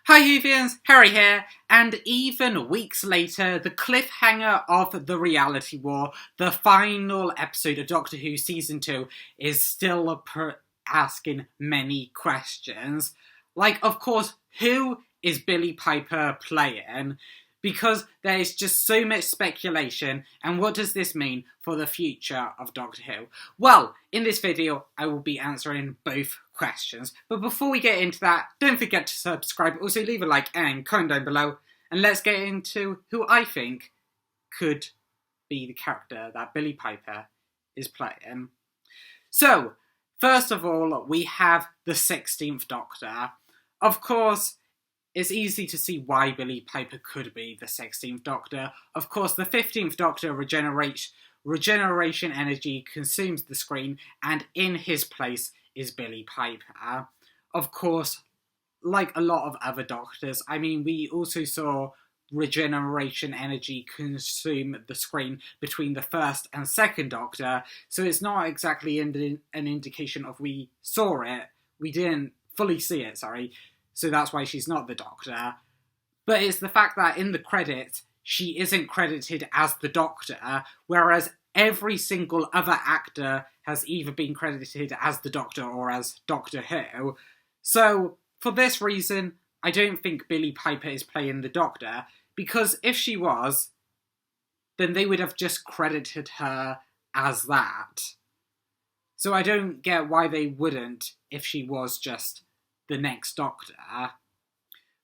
Hi Whovians, Harry here, and even weeks later, the cliffhanger of The Reality War, the final episode of Doctor Who Season 2, is still asking many questions. Like, of course, who is Billie Piper playing? Because there is just so much speculation, and what does this mean for the future of Doctor Who? Well, in this video, I will be answering both questions. But before we get into that, don't forget to subscribe, also leave a like and comment down below, and let's get into who I think could be the character that Billie Piper is playing. So, first of all, we have the 16th Doctor. Of course, it's easy to see why Billie Piper could be the 16th Doctor. Of course, the 15th Doctor regeneration energy consumes the screen, and in his place is Billie Piper. Of course, like a lot of other Doctors, we also saw regeneration energy consume the screen between the first and second Doctor, so it's not exactly an indication of we saw it. We didn't fully see it, so that's why she's not the Doctor. But it's the fact that in the credits, she isn't credited as the Doctor, whereas every single other actor has either been credited as the Doctor or as Doctor Who. So, for this reason, I don't think Billie Piper is playing the Doctor, because if she was, then they would have just credited her as that. So I don't get why they wouldn't if she was just the next Doctor.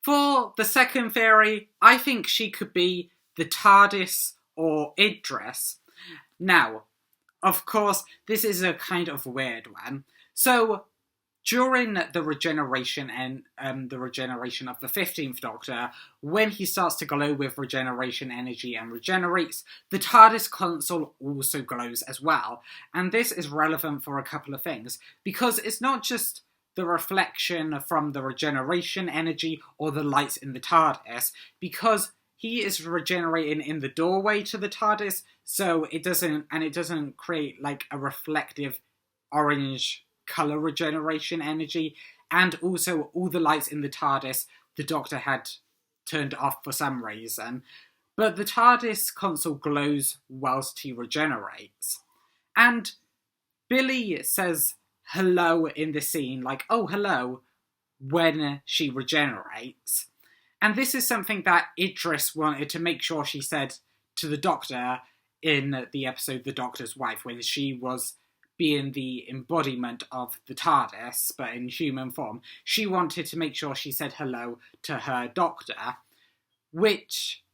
For the second theory, I think she could be the TARDIS or Idris. Now, of course, this is a kind of weird one. So, during the regeneration and the regeneration of the 15th Doctor, when he starts to glow with regeneration energy and regenerates, the TARDIS console also glows as well. And this is relevant for a couple of things, because it's not just the reflection from the regeneration energy or the lights in the TARDIS, because he is regenerating in the doorway to the TARDIS, so it doesn't create like a reflective orange colour regeneration energy, and also all the lights in the TARDIS the Doctor had turned off for some reason. But the TARDIS console glows whilst he regenerates. And Billie says hello in the scene, like, oh, hello, when she regenerates. And this is something that Idris wanted to make sure she said to the Doctor in the episode The Doctor's Wife, when she was being the embodiment of the TARDIS, but in human form. She wanted to make sure she said hello to her Doctor, which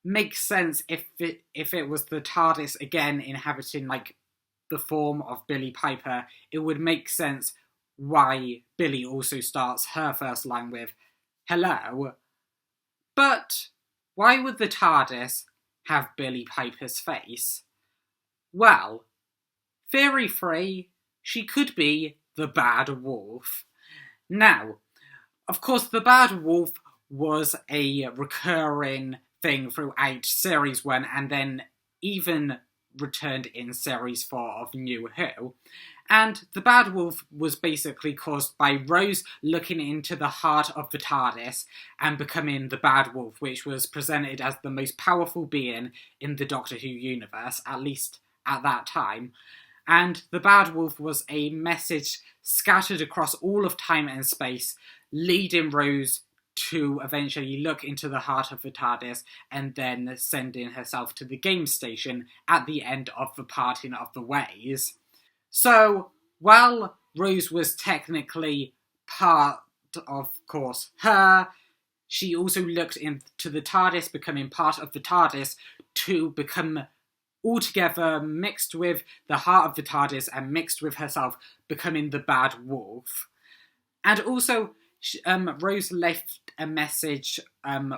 makes sense if it was the TARDIS again inhabiting like the form of Billie Piper. It would make sense why Billie also starts her first line with hello. But why would the TARDIS have Billie Piper's face? Well, theory 3, she could be the Bad Wolf. Now, of course, the Bad Wolf was a recurring thing throughout Series 1 and then even returned in Series 4 of New Who. And the Bad Wolf was basically caused by Rose looking into the heart of the TARDIS and becoming the Bad Wolf, which was presented as the most powerful being in the Doctor Who universe, at least at that time. And the Bad Wolf was a message scattered across all of time and space, leading Rose to eventually look into the heart of the TARDIS and then sending herself to the game station at the end of the parting of the ways. So, while Rose was technically part of course, her, she also looked into the TARDIS, becoming part of the TARDIS, to become altogether mixed with the heart of the TARDIS and mixed with herself, becoming the Bad Wolf. And also, Rose left a message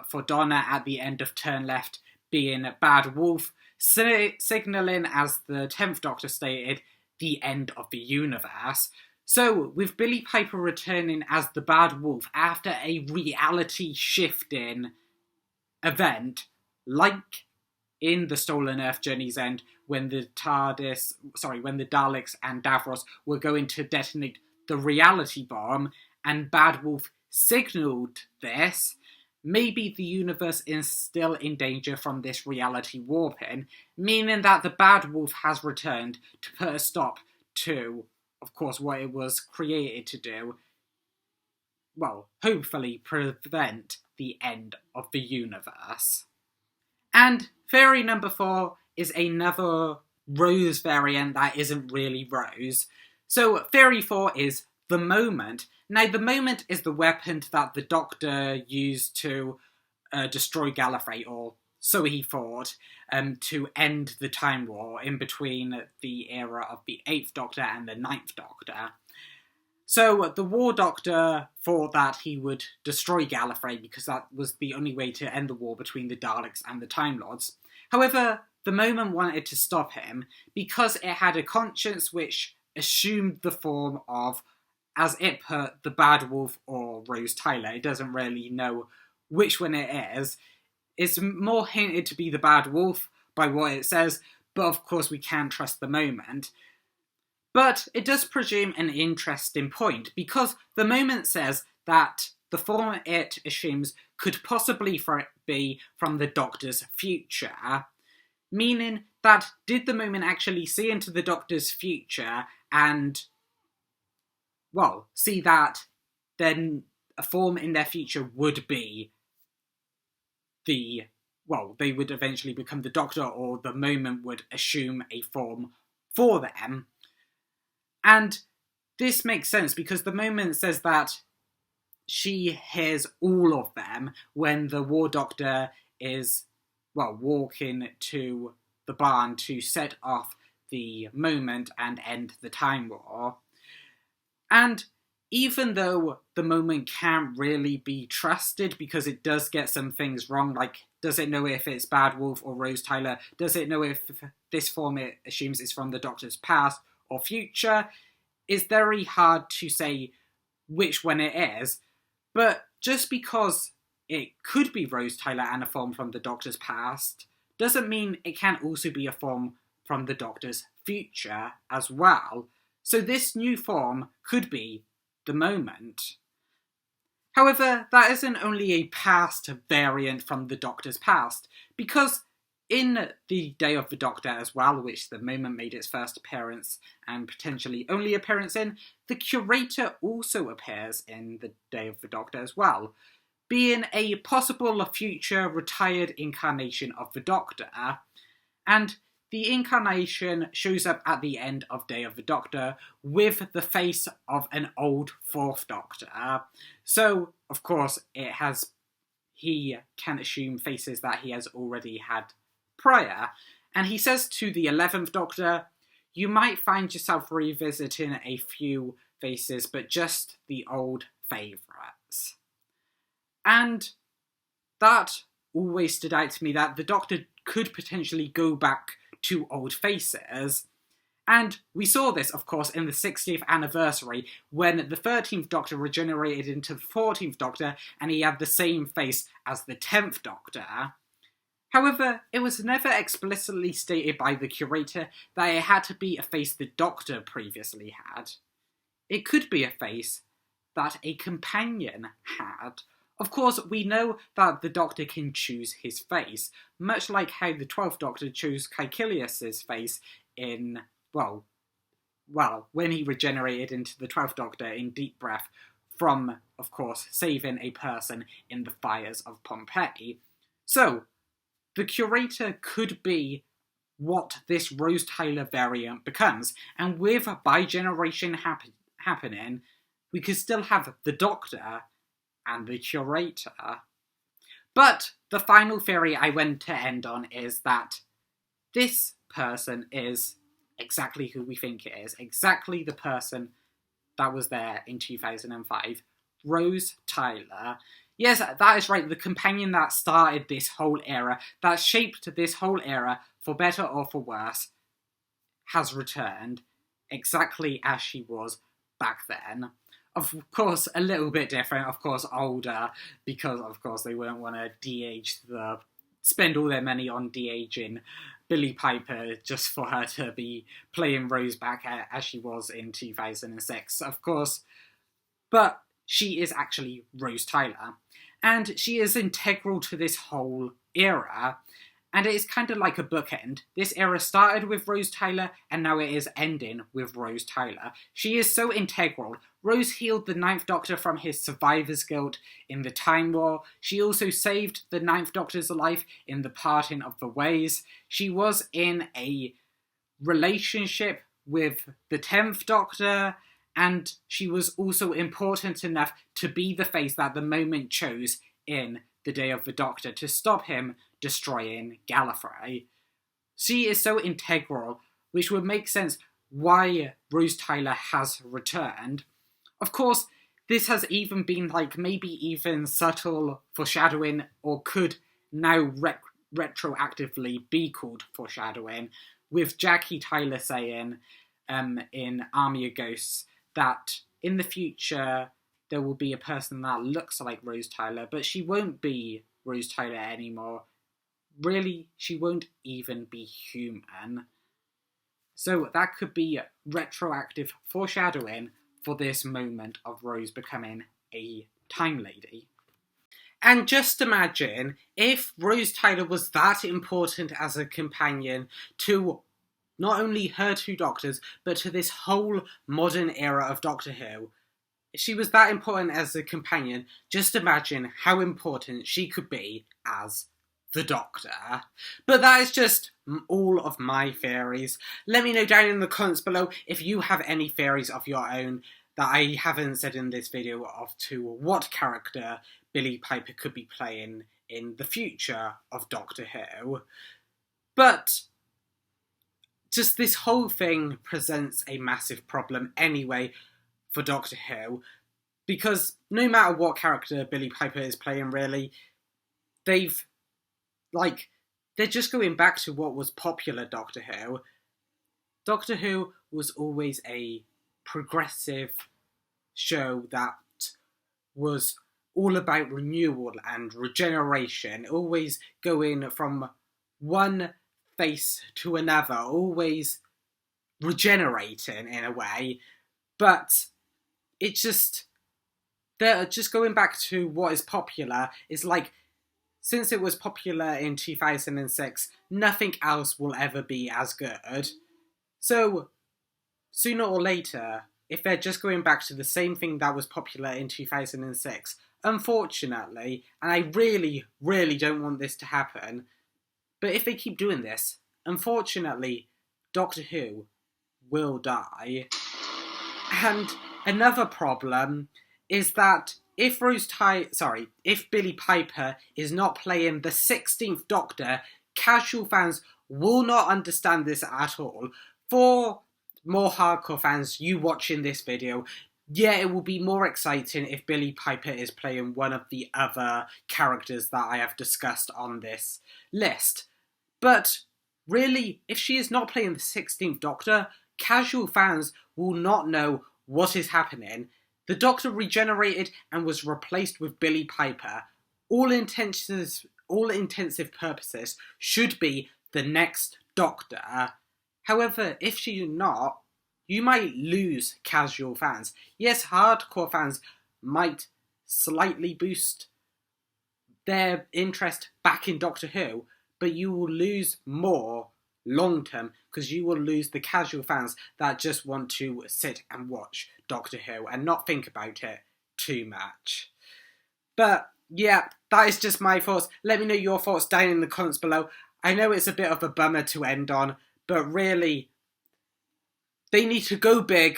for Donna at the end of Turn Left, being Bad Wolf, signalling, as the 10th Doctor stated, the end of the universe. So, with Billie Piper returning as the Bad Wolf after a reality-shifting event, like in the Stolen Earth Journey's End, when the Daleks and Davros were going to detonate the reality bomb, and Bad Wolf signalled this, maybe the universe is still in danger from this reality warping, meaning that the Bad Wolf has returned to put a stop to, of course, what it was created to do. Well, hopefully prevent the end of the universe. And theory number 4 is another Rose variant that isn't really Rose. So theory 4 is the moment. Now, the moment is the weapon that the Doctor used to destroy Gallifrey, or so he thought, to end the Time War in between the era of the 8th Doctor and the 9th Doctor. So the War Doctor thought that he would destroy Gallifrey because that was the only way to end the war between the Daleks and the Time Lords. However, the moment wanted to stop him because it had a conscience which assumed the form of, as it put, the Bad Wolf or Rose Tyler. It doesn't really know which one it is. It's more hinted to be the Bad Wolf by what it says, but of course we can't trust the moment. But it does presume an interesting point, because the moment says that the form it assumes could possibly be from the Doctor's future, meaning that did the moment actually see into the Doctor's future and, well, see that then a form in their future would be they would eventually become the Doctor, or the moment would assume a form for them. And this makes sense because the moment says that she hears all of them when the War Doctor is, walking to the barn to set off the moment and end the Time War. And even though the moment can't really be trusted because it does get some things wrong, like does it know if it's Bad Wolf or Rose Tyler? Does it know if this form it assumes is from the Doctor's past or future? It's very hard to say which one it is, but just because it could be Rose Tyler and a form from the Doctor's past doesn't mean it can't also be a form from the Doctor's future as well. So this new form could be the moment. However, that isn't only a past variant from the Doctor's past, because in the Day of the Doctor as well, which the moment made its first appearance and potentially only appearance in, the Curator also appears in the Day of the Doctor as well, being a possible future retired incarnation of the Doctor, and the incarnation shows up at the end of Day of the Doctor with the face of an old 4th Doctor. So, of course, he can assume faces that he has already had prior. And he says to the 11th Doctor, you might find yourself revisiting a few faces, but just the old favourites. And that always stood out to me, that the Doctor could potentially go back to old faces. And we saw this, of course, in the 60th anniversary, when the 13th Doctor regenerated into the 14th Doctor, and he had the same face as the 10th Doctor. However, it was never explicitly stated by the Curator that it had to be a face the Doctor previously had. It could be a face that a companion had. Of course, we know that the Doctor can choose his face, much like how the 12th Doctor chose Caecilius's face in, when he regenerated into the 12th Doctor in Deep Breath from, of course, saving a person in the fires of Pompeii. So, the Curator could be what this Rose Tyler variant becomes, and with bi-generation happening, we could still have the Doctor and the Curator. But the final theory I want to end on is that this person is exactly who we think it is, exactly the person that was there in 2005, Rose Tyler. Yes, that is right, the companion that started this whole era, that shaped this whole era, for better or for worse, has returned exactly as she was back then. Of course, a little bit different, of course, older, because, of course, they wouldn't want to spend all their money on de-aging Billie Piper just for her to be playing Rose back as she was in 2006, of course. But she is actually Rose Tyler. And she is integral to this whole era. And it is kind of like a bookend. This era started with Rose Tyler, and now it is ending with Rose Tyler. She is so integral. Rose healed the Ninth Doctor from his survivor's guilt in the Time War. She also saved the Ninth Doctor's life in the Parting of the Ways. She was in a relationship with the 10th Doctor, and she was also important enough to be the face that the moment chose in The Day of the Doctor to stop him destroying Gallifrey. She is so integral, which would make sense why Rose Tyler has returned. Of course, this has even been maybe even subtle foreshadowing, or could now retroactively be called foreshadowing, with Jackie Tyler saying in Army of Ghosts that in the future there will be a person that looks like Rose Tyler, but she won't be Rose Tyler anymore. Really, she won't even be human. So that could be retroactive foreshadowing for this moment of Rose becoming a Time Lady. And just imagine if Rose Tyler was that important as a companion to not only her two Doctors, but to this whole modern era of Doctor Who. If she was that important as a companion, just imagine how important she could be as the Doctor. But that is just all of my theories. Let me know down in the comments below if you have any theories of your own that I haven't said in this video of to what character Billie Piper could be playing in the future of Doctor Who. But just this whole thing presents a massive problem anyway for Doctor Who, because no matter what character Billie Piper is playing, really, they're just going back to what was popular Doctor Who. Doctor Who was always a progressive show that was all about renewal and regeneration, always going from one face to another, always regenerating in a way. But they're just going back to what is popular. Is since it was popular in 2006, nothing else will ever be as good. So, sooner or later, if they're just going back to the same thing that was popular in 2006, unfortunately, and I really, really don't want this to happen, but if they keep doing this, unfortunately, Doctor Who will die. And another problem is that if Billie Piper is not playing the 16th Doctor, casual fans will not understand this at all. For more hardcore fans, you watching this video, yeah, it will be more exciting if Billie Piper is playing one of the other characters that I have discussed on this list. But really, if she is not playing the 16th Doctor, casual fans will not know what is happening. The Doctor regenerated and was replaced with Billie Piper. All intensive purposes should be the next Doctor. However, if she's not, you might lose casual fans. Yes, hardcore fans might slightly boost their interest back in Doctor Who, but you will lose more long term because you will lose the casual fans that just want to sit and watch Doctor Who and not think about it too much. But yeah, that is just my thoughts. Let me know your thoughts down in the comments below. I know it's a bit of a bummer to end on, but really, they need to go big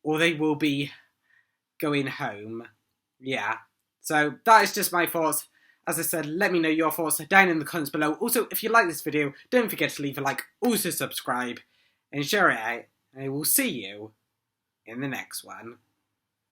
or they will be going home. Yeah, so that is just my thoughts. As I said, let me know your thoughts down in the comments below. Also, if you like this video, don't forget to leave a like, also subscribe, and share it out. And I will see you in the next one.